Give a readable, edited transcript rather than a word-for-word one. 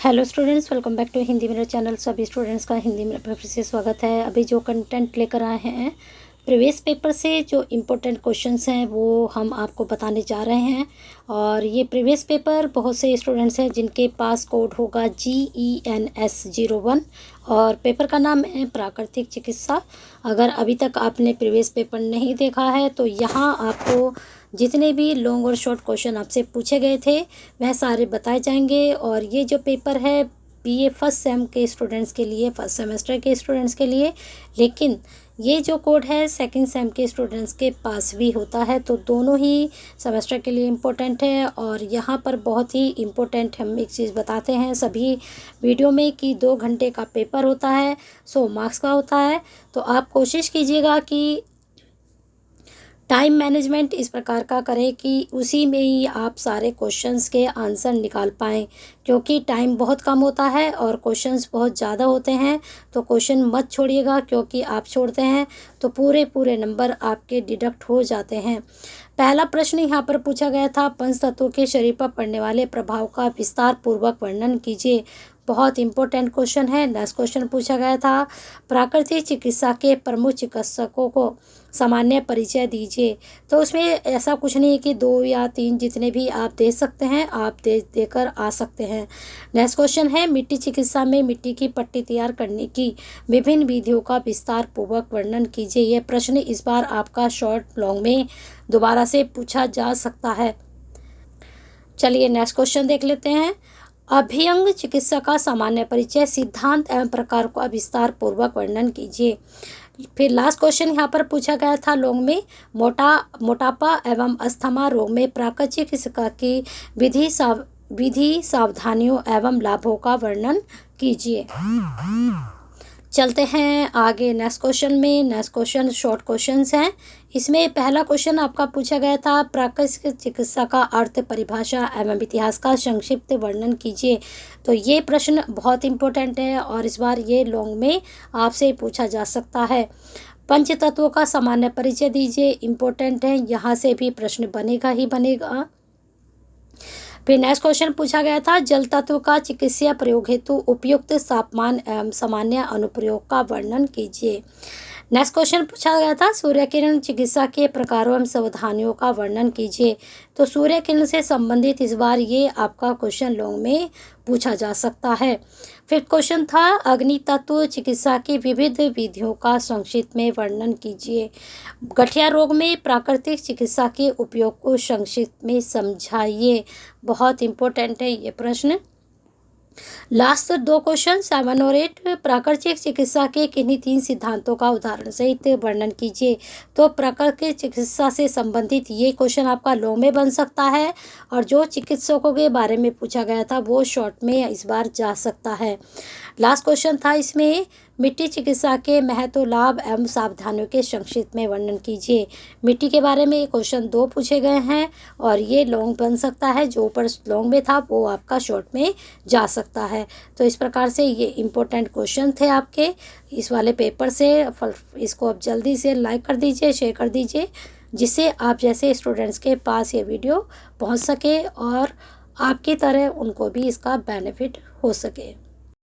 Hello students, welcome back to Hindi मेरा channel. सभी students का हिंदी में फिर से स्वागत है। अभी जो कंटेंट लेकर आए हैं प्रीवियस पेपर से जो इम्पोर्टेंट क्वेश्चंस हैं वो हम आपको बताने जा रहे हैं। और ये प्रीवियस पेपर बहुत से स्टूडेंट्स हैं जिनके पास कोड होगा GENS01 और पेपर का नाम है प्राकृतिक चिकित्सा। अगर अभी तक आपने प्रीवियस पेपर नहीं देखा है तो यहाँ आपको जितने भी लॉन्ग और शॉर्ट क्वेश्चन आपसे पूछे गए थे वह सारे बताए जाएंगे। और ये जो पेपर है BA फर्स्ट सेम के स्टूडेंट्स के लिए, फर्स्ट सेमेस्टर के स्टूडेंट्स के लिए, लेकिन ये जो कोड है सेकंड सेम के स्टूडेंट्स के पास भी होता है, तो दोनों ही सेमेस्टर के लिए इम्पोर्टेंट है। और यहाँ पर बहुत ही इम्पोर्टेंट हम एक चीज़ बताते हैं सभी वीडियो में कि 2 घंटे का पेपर होता है, 100 मार्क्स का होता है। तो आप कोशिश कीजिएगा कि टाइम मैनेजमेंट इस प्रकार का करें कि उसी में ही आप सारे क्वेश्चंस के आंसर निकाल पाएँ, क्योंकि टाइम बहुत कम होता है और क्वेश्चंस बहुत ज़्यादा होते हैं। तो क्वेश्चन मत छोड़िएगा, क्योंकि आप छोड़ते हैं तो पूरे नंबर आपके डिडक्ट हो जाते हैं। पहला प्रश्न यहाँ पर पूछा गया था, पंच तत्वों के शरीर पर पड़ने वाले प्रभाव का विस्तार पूर्वक वर्णन कीजिए। बहुत इंपॉर्टेंट क्वेश्चन है। नेक्स्ट क्वेश्चन पूछा गया था, प्राकृतिक चिकित्सा के प्रमुख चिकित्सकों को सामान्य परिचय दीजिए। तो उसमें ऐसा कुछ नहीं है कि 2 या 3 जितने भी आप दे सकते हैं आप देकर आ सकते हैं। नेक्स्ट क्वेश्चन है, मिट्टी चिकित्सा में मिट्टी की पट्टी तैयार करने की विभिन्न विधियों का विस्तार पूर्वक वर्णन कीजिए। यह प्रश्न इस बार आपका शॉर्ट लॉन्ग में दोबारा से पूछा जा सकता है। चलिए नेक्स्ट क्वेश्चन देख लेते हैं। अभ्यंग चिकित्सा का सामान्य परिचय, सिद्धांत एवं प्रकार का विस्तार पूर्वक वर्णन कीजिए। फिर लास्ट क्वेश्चन यहाँ पर पूछा गया था लॉन्ग में, मोटापा एवं अस्थमा रोग में प्राकृतिक चिकित्सा की विधि सावधानियों एवं लाभों का वर्णन कीजिए। चलते हैं आगे नेक्स्ट क्वेश्चन में। नेक्स्ट क्वेश्चन शॉर्ट क्वेश्चंस हैं। इसमें पहला क्वेश्चन आपका पूछा गया था, प्राकृतिक चिकित्सा का अर्थ, परिभाषा एवं इतिहास का संक्षिप्त वर्णन कीजिए। तो ये प्रश्न बहुत इंपॉर्टेंट है और इस बार ये लॉन्ग में आपसे पूछा जा सकता है। पंच तत्वों का सामान्य परिचय दीजिए, इम्पोर्टेंट है, यहाँ से भी प्रश्न बनेगा ही बनेगा। फिर नेक्स्ट क्वेश्चन पूछा गया था, जल तत्व का चिकित्सीय प्रयोग हेतु उपयुक्त तापमान एवं सामान्य अनुप्रयोग का वर्णन कीजिए। नेक्स्ट क्वेश्चन पूछा गया था, सूर्य किरण चिकित्सा के प्रकारों एवं सावधानियों का वर्णन कीजिए। तो सूर्य किरण से संबंधित इस बार ये आपका क्वेश्चन लॉन्ग में पूछा जा सकता है। फिफ्थ क्वेश्चन था, अग्नि तत्व चिकित्सा की विविध विधियों का संक्षिप्त में वर्णन कीजिए। गठिया रोग में प्राकृतिक चिकित्सा के उपयोग को संक्षिप्त में समझाइए। बहुत इंपॉर्टेंट है ये प्रश्न। लास्ट 2 क्वेश्चन 7 और 8, प्राकृतिक चिकित्सा के किन्हीं 3 सिद्धांतों का उदाहरण सहित वर्णन कीजिए। तो प्राकृतिक चिकित्सा से संबंधित ये क्वेश्चन आपका लॉन्ग में बन सकता है और जो चिकित्सकों के बारे में पूछा गया था वो शॉर्ट में इस बार जा सकता है। लास्ट क्वेश्चन था इसमें, मिट्टी चिकित्सा के महत्व, लाभ एवं सावधानियों के संक्षिप्त में वर्णन कीजिए। मिट्टी के बारे में क्वेश्चन 2 पूछे गए हैं और ये लॉन्ग बन सकता है, जो ऊपर लॉन्ग में था वो आपका शॉर्ट में जा सकता है। तो इस प्रकार से ये इम्पोर्टेंट क्वेश्चन थे आपके इस वाले पेपर से। इसको आप जल्दी से लाइक कर दीजिए, शेयर कर दीजिए, जिससे आप जैसे स्टूडेंट्स के पास ये वीडियो पहुंच सके और आपकी तरह उनको भी इसका बेनिफिट हो सके।